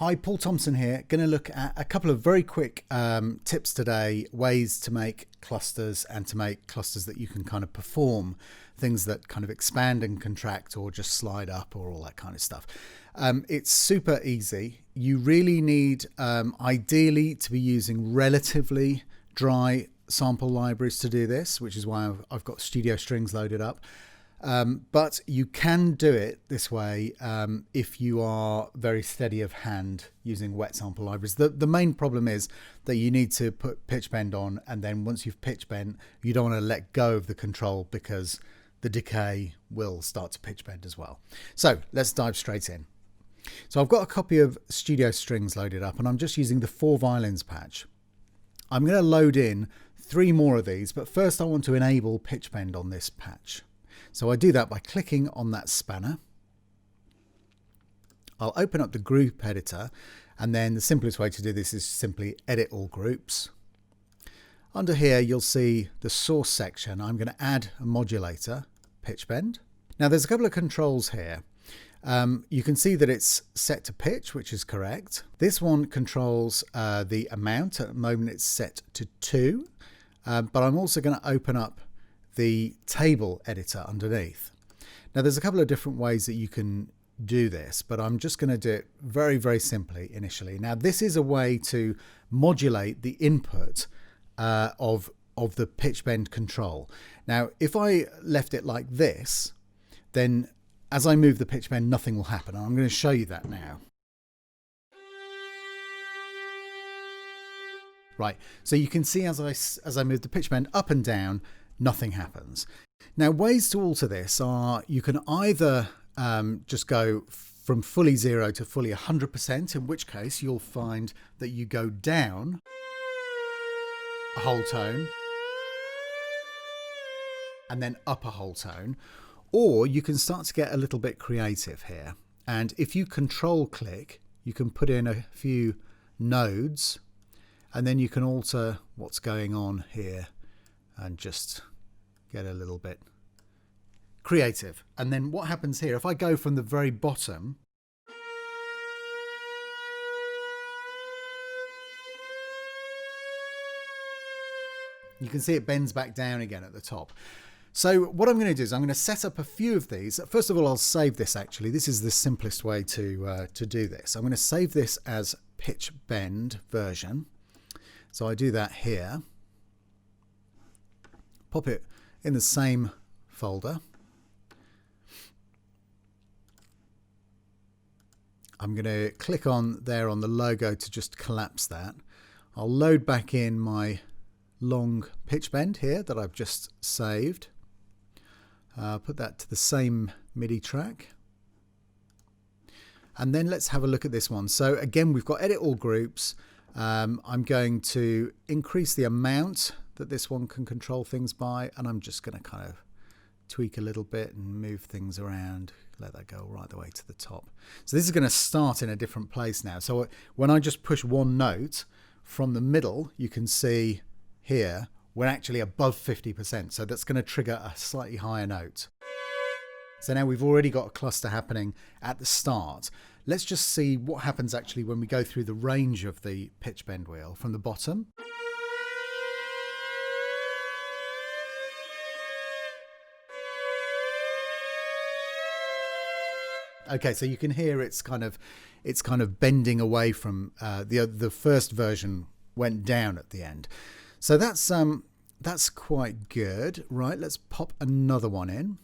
Hi, Paul Thompson here. Going to look at a couple of very quick tips today, ways to make clusters and to make clusters that you can kind of perform, things that kind of expand and contract or just slide up or all that kind of stuff. It's super easy. You really need ideally to be using relatively dry sample libraries to do this, which is why I've got Studio Strings loaded up. But you can do it this way if you are very steady of hand using wet sample libraries. The main problem is that you need to put pitch bend on, and then once you've pitch bent, you don't want to let go of the control because the decay will start to pitch bend as well. So let's dive straight in. So I've got a copy of Studio Strings loaded up, and I'm just using the 4 violins patch. I'm going to load in 3 more of these, but first I want to enable pitch bend on this patch. So I do that by clicking on that spanner. I'll open up the group editor, and then the simplest way to do this is simply edit all groups. Under here you'll see the source section. I'm going to add a modulator, pitch bend. Now there's a couple of controls here. You can see that it's set to pitch, which is correct. This one controls the amount. At the moment it's set to 2, but I'm also going to open up the table editor underneath. Now there's a couple of different ways that you can do this, but I'm just going to do it very, very simply initially. Now this is a way to modulate the input of the pitch bend control. Now if I left it like this, then as I move the pitch bend, nothing will happen. And I'm going to show you that now. Right, so you can see as I move the pitch bend up and down, nothing happens. Now ways to alter this are you can either just go from fully 0 to fully 100%, in which case you'll find that you go down a whole tone and then up a whole tone, or you can start to get a little bit creative here. And if you control click, you can put in a few nodes, and then you can alter what's going on here and just get a little bit creative. And then what happens here, if I go from the very bottom, you can see it bends back down again at the top. So what I'm going to do is I'm going to set up a few of these. First of all, I'll save this actually. This is the simplest way to do this. I'm going to save this as pitch bend version. So I do that here. Pop it in the same folder. I'm going to click on there on the logo to just collapse that. I'll load back in my long pitch bend here that I've just saved. Put that to the same MIDI track. And then let's have a look at this one. So again, we've got edit all groups. I'm going to increase the amount that this one can control things by, and I'm just going to kind of tweak a little bit and move things around, let that go right the way to the top. So this is going to start in a different place now. So when I just push one note from the middle, you can see here we're actually above 50%, so that's going to trigger a slightly higher note. So now we've already got a cluster happening at the start. Let's just see what happens actually when we go through the range of the pitch bend wheel from the bottom. Okay, so you can hear it's kind of bending away from the first version went down at the end. So that's quite good. Right, let's pop another one in.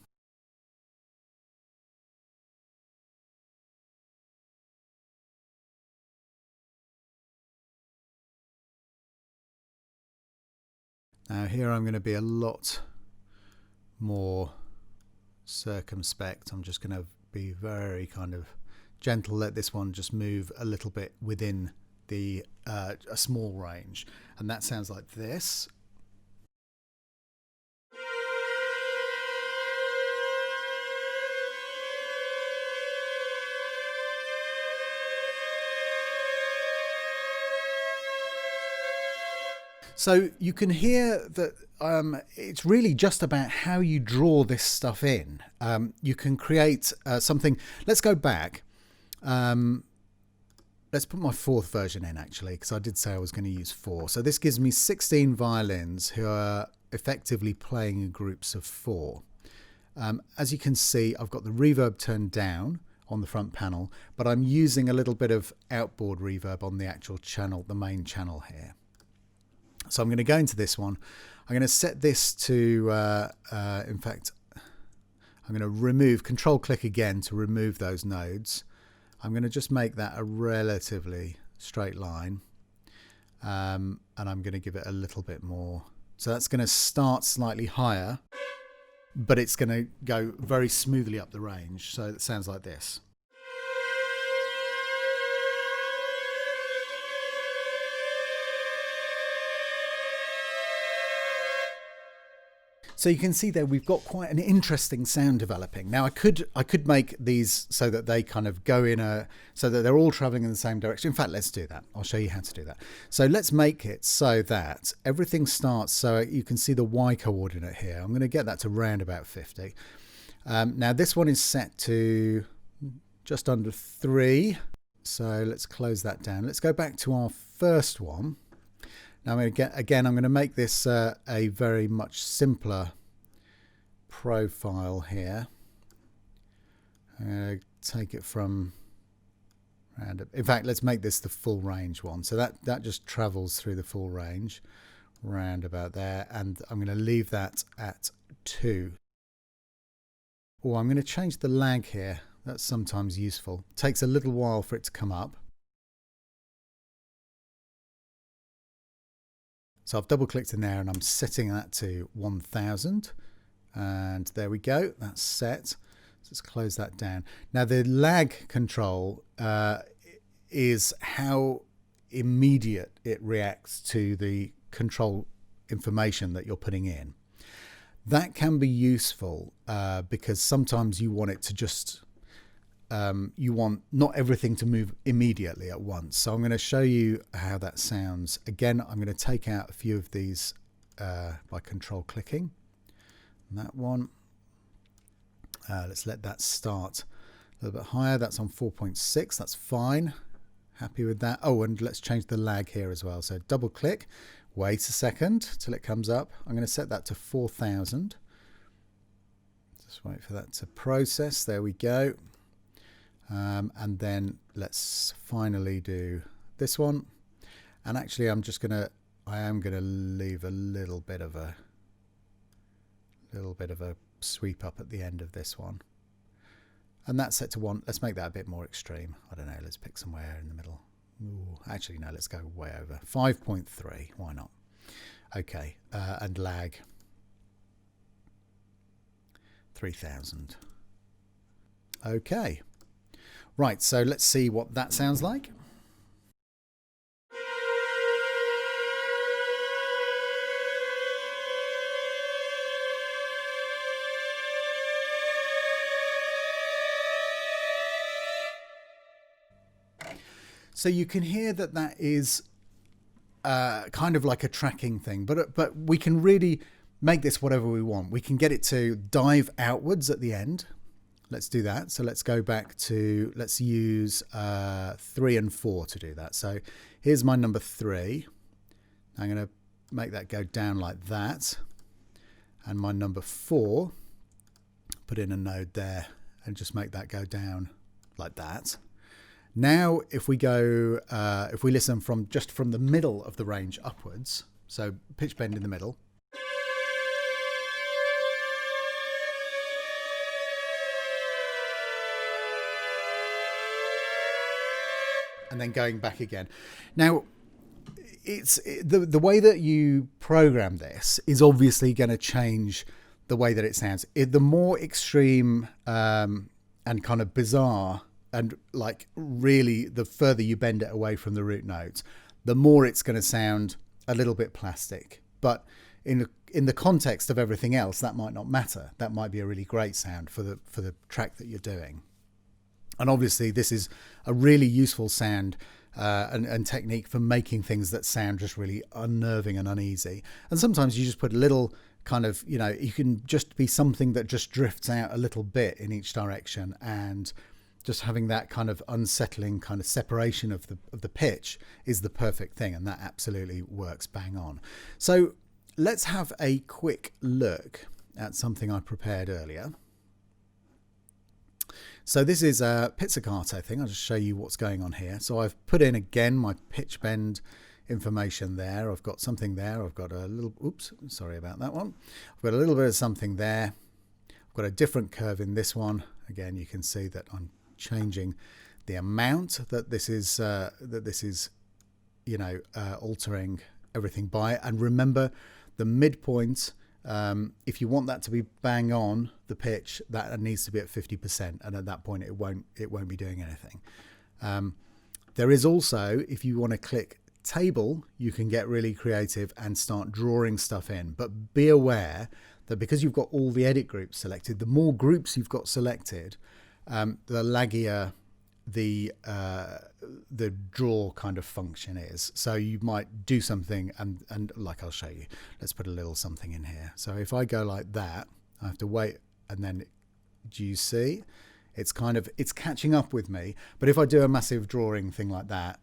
Now here I'm going to be a lot more circumspect. I'm just going to be very kind of gentle, let this one just move a little bit within the a small range, and that sounds like this. So you can hear that it's really just about how you draw this stuff in. You can create something. Let's go back. let's put my fourth version in actually, because I did say I was going to use 4. So this gives me 16 violins who are effectively playing in groups of 4. As you can see, I've got the reverb turned down on the front panel, but I'm using a little bit of outboard reverb on the actual channel, the main channel here. So I'm going to go into this one. I'm going to set this to, in fact, I'm going to remove, control click again to remove those nodes. I'm going to just make that a relatively straight line. And I'm going to give it a little bit more. So that's going to start slightly higher, but it's going to go very smoothly up the range. So it sounds like this. So you can see there we've got quite an interesting sound developing. Now I could make these so that they kind of go in so that they're all traveling in the same direction. In fact, let's do that. I'll show you how to do that. So let's make it so that everything starts, so you can see the Y coordinate here. I'm going to get that to round about 50. Now this one is set to just under 3. So let's close that down. Let's go back to our first one. Now I'm going to make this a very much simpler profile here. I'm going to take it from round. In fact, let's make this the full range one. So that just travels through the full range, round about there, and I'm going to leave that at 2. Oh, I'm going to change the lag here. That's sometimes useful. It takes a little while for it to come up. So I've double clicked in there and I'm setting that to 1000, and there we go, that's set. So let's close that down. Now the lag control is how immediate it reacts to the control information that you're putting in. That can be useful because sometimes you want it to just you want not everything to move immediately at once. So I'm going to show you how that sounds. Again, I'm going to take out a few of these by control clicking. And that one, let's let that start a little bit higher. That's on 4.6. That's fine. Happy with that. Oh, and let's change the lag here as well. So double click, wait a second till it comes up. I'm going to set that to 4000. Just wait for that to process. There we go. And then let's finally do this one. And actually I am going to leave a little bit of a sweep up at the end of this one. And that's set to 1. Let's make that a bit more extreme. I don't know, let's pick somewhere in the middle. Ooh, actually no, let's go way over. 5.3, why not? Okay, and lag 3000. Okay. Right, so let's see what that sounds like. So you can hear that is kind of like a tracking thing, but we can really make this whatever we want. We can get it to dive outwards at the end. Let's do that. So let's go back to, let's use 3 and 4 to do that. So here's my number 3. I'm going to make that go down like that. And my number 4, put in a node there and just make that go down like that. Now, if we go, if we listen just from the middle of the range upwards, so pitch bend in the middle. And then going back again. Now, it's the way that you program this is obviously going to change the way that it sounds. The more extreme and kind of bizarre and like really the further you bend it away from the root notes, the more it's going to sound a little bit plastic. But in the context of everything else, that might not matter. That might be a really great sound for the track that you're doing. And obviously this is a really useful sound and technique for making things that sound just really unnerving and uneasy. And sometimes you just put a little kind of, you know, you can just be something that just drifts out a little bit in each direction and just having that kind of unsettling kind of separation of the pitch is the perfect thing, and that absolutely works bang on. So let's have a quick look at something I prepared earlier. So this is a pizzicato thing. I'll just show you what's going on here. So I've put in again my pitch bend information there. I've got something there. I've got a little, oops, sorry about that one. I've got a little bit of something there. I've got a different curve in this one. Again, you can see that I'm changing the amount that this is altering everything by. And remember, the midpoint, if you want that to be bang on the pitch, that needs to be at 50%, and at that point it won't be doing anything. There is also, if you want to click table, you can get really creative and start drawing stuff in, but be aware that because you've got all the edit groups selected, the more groups you've got selected, the laggier the draw kind of function is. So you might do something and like I'll show you. Let's put a little something in here. So if I go like that, I have to wait, and then do you see? It's catching up with me. But if I do a massive drawing thing like that,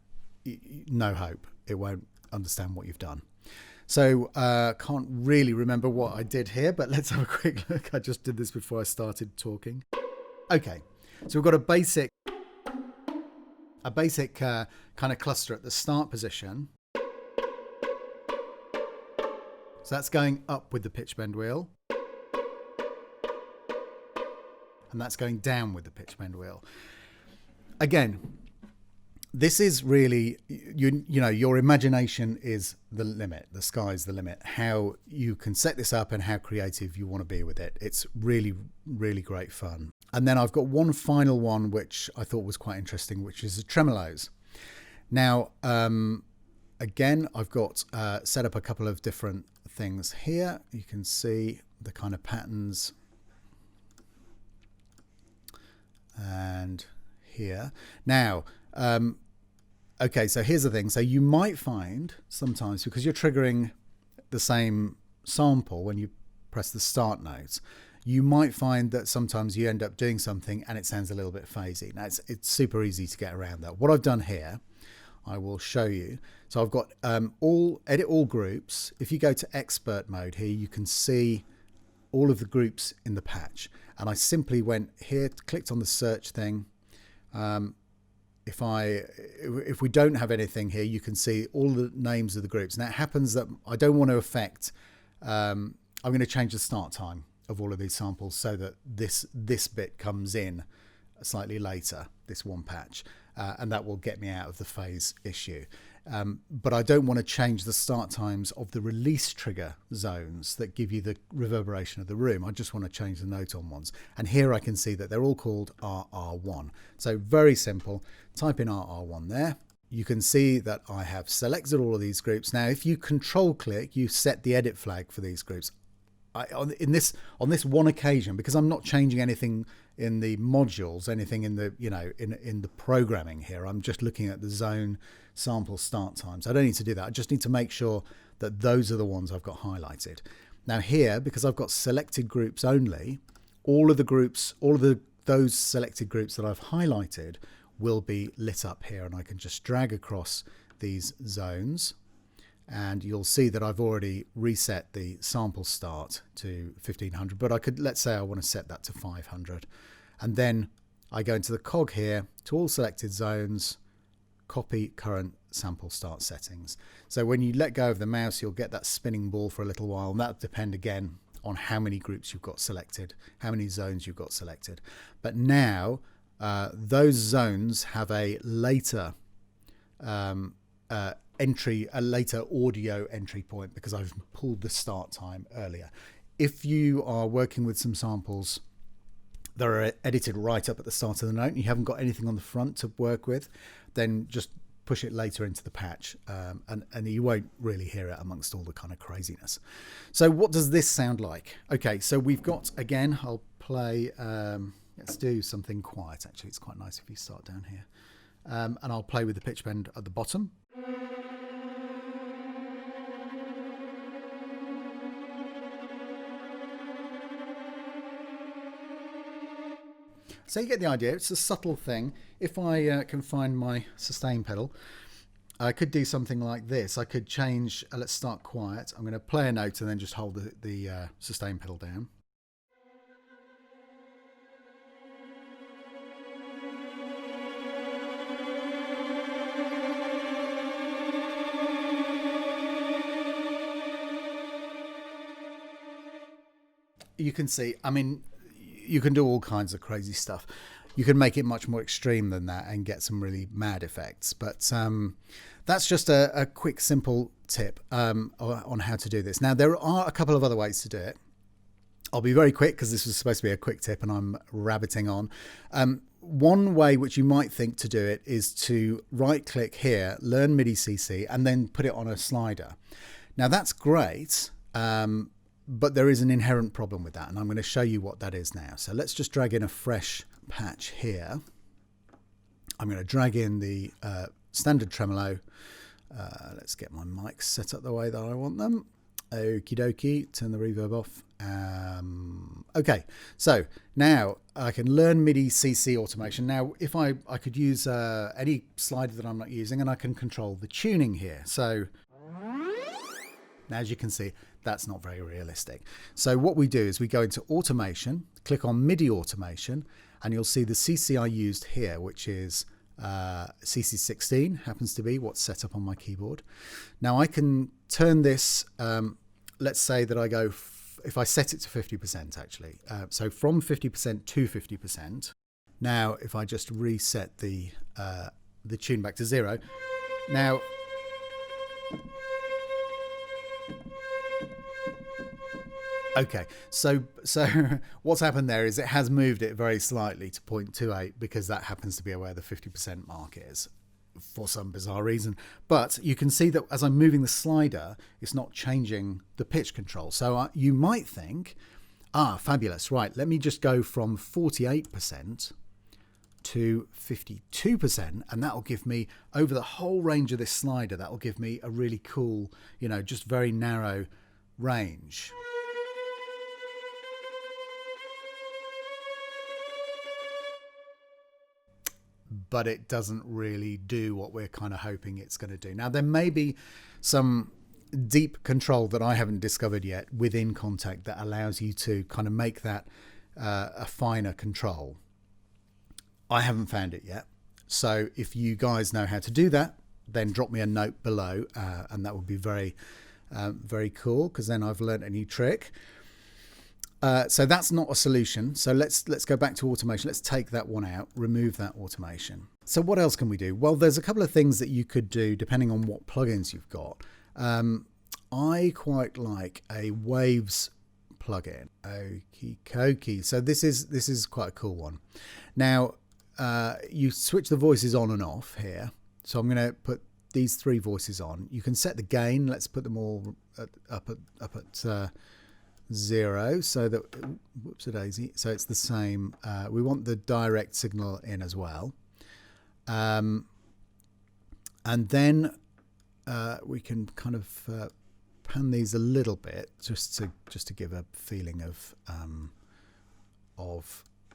no hope. It won't understand what you've done. So can't really remember what I did here, but let's have a quick look. I just did this before I started talking. Okay, so we've got a basic kind of cluster at the start position. So that's going up with the pitch bend wheel. And that's going down with the pitch bend wheel. Again, this is really, you know, your imagination is the limit. The sky's the limit. How you can set this up and how creative you want to be with it. It's really, really great fun. And then I've got one final one, which I thought was quite interesting, which is the tremolos. Now, again, I've got set up a couple of different things here. You can see the kind of patterns. And here. Now, okay, so here's the thing. So you might find sometimes, because you're triggering the same sample when you press the start note, you might find that sometimes you end up doing something and it sounds a little bit phasey. Now, it's super easy to get around that. What I've done here, I will show you. So I've got edit all groups. If you go to expert mode here, you can see all of the groups in the patch. And I simply went here, clicked on the search thing. If we don't have anything here, you can see all the names of the groups. Now it happens that I don't want to affect, I'm going to change the start time of all of these samples so that this bit comes in slightly later, this one patch, and that will get me out of the phase issue. But I don't want to change the start times of the release trigger zones that give you the reverberation of the room. I just want to change the note on ones. And here I can see that they're all called RR1. So very simple. Type in RR1 there. You can see that I have selected all of these groups. Now, if you control click, you set the edit flag for these groups. On this one occasion, because I'm not changing anything in the modules, anything in the in the programming here, I'm just looking at the zone sample start times. I don't need to do that. I just need to make sure that those are the ones I've got highlighted. Now here, because I've got selected groups only, all of those selected groups that I've highlighted will be lit up here, and I can just drag across these zones. And you'll see that I've already reset the sample start to 1500, but I could, let's say I want to set that to 500. And then I go into the cog here to all selected zones, copy current sample start settings. So when you let go of the mouse, you'll get that spinning ball for a little while, and that'll depend again on how many groups you've got selected, how many zones you've got selected. But now those zones have a later a later audio entry point because I've pulled the start time earlier. If you are working with some samples that are edited right up at the start of the note and you haven't got anything on the front to work with, then just push it later into the patch, and you won't really hear it amongst all the kind of craziness. So what does this sound like? Okay, so we've got, again, I'll play, let's do something quiet actually. It's quite nice if you start down here. And I'll play with the pitch bend at the bottom. So you get the idea. It's a subtle thing. If I can find my sustain pedal, I could do something like this. I could change, let's start quiet. I'm going to play a note and then just hold the sustain pedal down. You can see, I mean, you can do all kinds of crazy stuff. You can make it much more extreme than that and get some really mad effects. But that's just a quick, simple tip on how to do this. Now, there are a couple of other ways to do it. I'll be very quick because this was supposed to be a quick tip and I'm rabbiting on. One way which you might think to do it is to right click here, learn MIDI CC, and then put it on a slider. Now, that's great. But there is an inherent problem with that, and I'm going to show you what that is now. So let's just drag in a fresh patch here. I'm going to drag in the standard tremolo. Let's get my mics set up the way that I want them. Okie dokie, turn the reverb off. Okay, so now I can learn MIDI CC automation. Now, if I could use any slider that I'm not using, and I can control the tuning here. So now, as you can see, that's not very realistic. So what we do is we go into automation, click on MIDI automation, and you'll see the CC I used here, which is CC16, happens to be what's set up on my keyboard. Now I can turn this, let's say that I go, if I set it to 50% actually, so from 50% to 50%. Now, if I just reset the tune back to 0, now, okay, so what's happened there is it has moved it very slightly to 0.28 because that happens to be where the 50% mark is for some bizarre reason. But you can see that as I'm moving the slider, it's not changing the pitch control. So you might think, fabulous, right, let me just go from 48% to 52%, and that'll give me, over the whole range of this slider, that'll give me a really cool, you know, just very narrow range. But it doesn't really do what we're kind of hoping it's going to do. Now, there may be some deep control that I haven't discovered yet within Kontakt that allows you to kind of make that a finer control. I haven't found it yet. So if you guys know how to do that, then drop me a note below, and that would be very, very cool, because then I've learned a new trick. So that's not a solution. So let's go back to automation. Let's take that one out, remove that automation. So what else can we do? Well, there's a couple of things that you could do depending on what plugins you've got. I quite like a Waves plugin. Okie dokie. So this is quite a cool one. Now, you switch the voices on and off here. So I'm going to put these 3 voices on. You can set the gain. Let's put them all up at 0, so that, whoops a daisy, so it's the same. We want the direct signal in as well, and then we can kind of pan these a little bit just to give a feeling of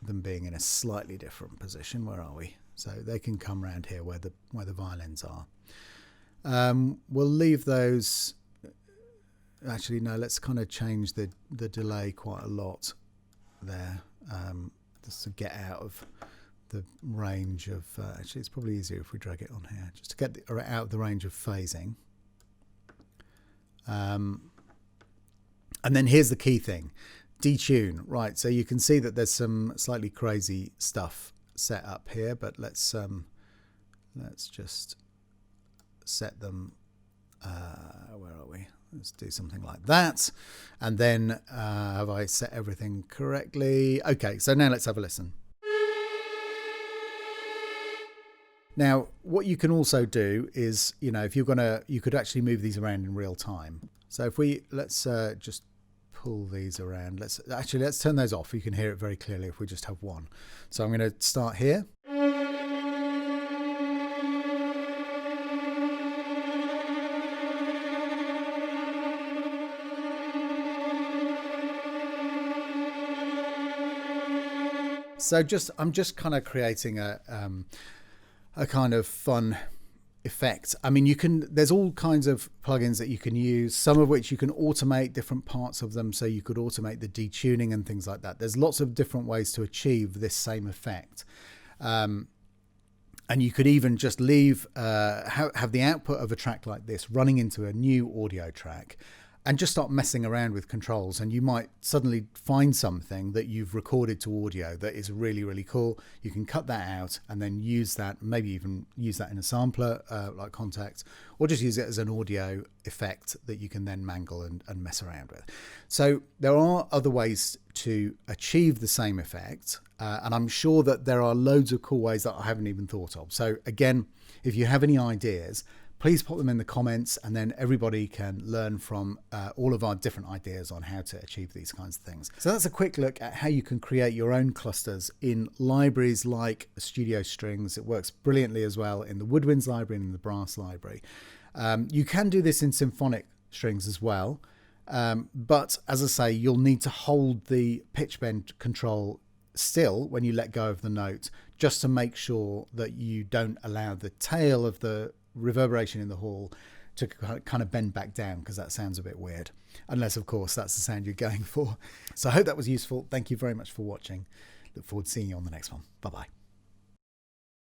them being in a slightly different position. Where are we? So they can come around here where the violins are. We'll leave those. Actually, no, let's kind of change the delay quite a lot there, just to get out of the range of, actually it's probably easier if we drag it on here, just to get out of the range of phasing. And then here's the key thing, detune, right, so you can see that there's some slightly crazy stuff set up here, but let's just set them, where are we? Let's do something like that. And then have I set everything correctly? Okay, so now let's have a listen. Now, what you can also do is, you know, if you're gonna, you could actually move these around in real time. So if let's just pull these around. Let's turn those off. You can hear it very clearly if we just have one. So I'm going to start here. So I'm just kind of creating a kind of fun effect. I mean, there's all kinds of plugins that you can use, some of which you can automate different parts of them. So you could automate the detuning and things like that. There's lots of different ways to achieve this same effect. And you could even just leave, have the output of a track like this running into a new audio track and just start messing around with controls, and you might suddenly find something that you've recorded to audio that is really, really cool. You can cut that out and then use that, maybe even use that in a sampler like Kontakt, or just use it as an audio effect that you can then mangle and mess around with. So there are other ways to achieve the same effect, and I'm sure that there are loads of cool ways that I haven't even thought of. So again, if you have any ideas, please put them in the comments, and then everybody can learn from all of our different ideas on how to achieve these kinds of things. So that's a quick look at how you can create your own clusters in libraries like Studio Strings. It works brilliantly as well in the Woodwinds library and in the Brass library. You can do this in symphonic strings as well, but as I say, you'll need to hold the pitch bend control still when you let go of the note, just to make sure that you don't allow the tail of the reverberation in the hall to kind of bend back down, because that sounds a bit weird, unless of course that's the sound you're going for. So I hope that was useful. Thank you very much for watching. Look forward to seeing you on the next one. Bye bye.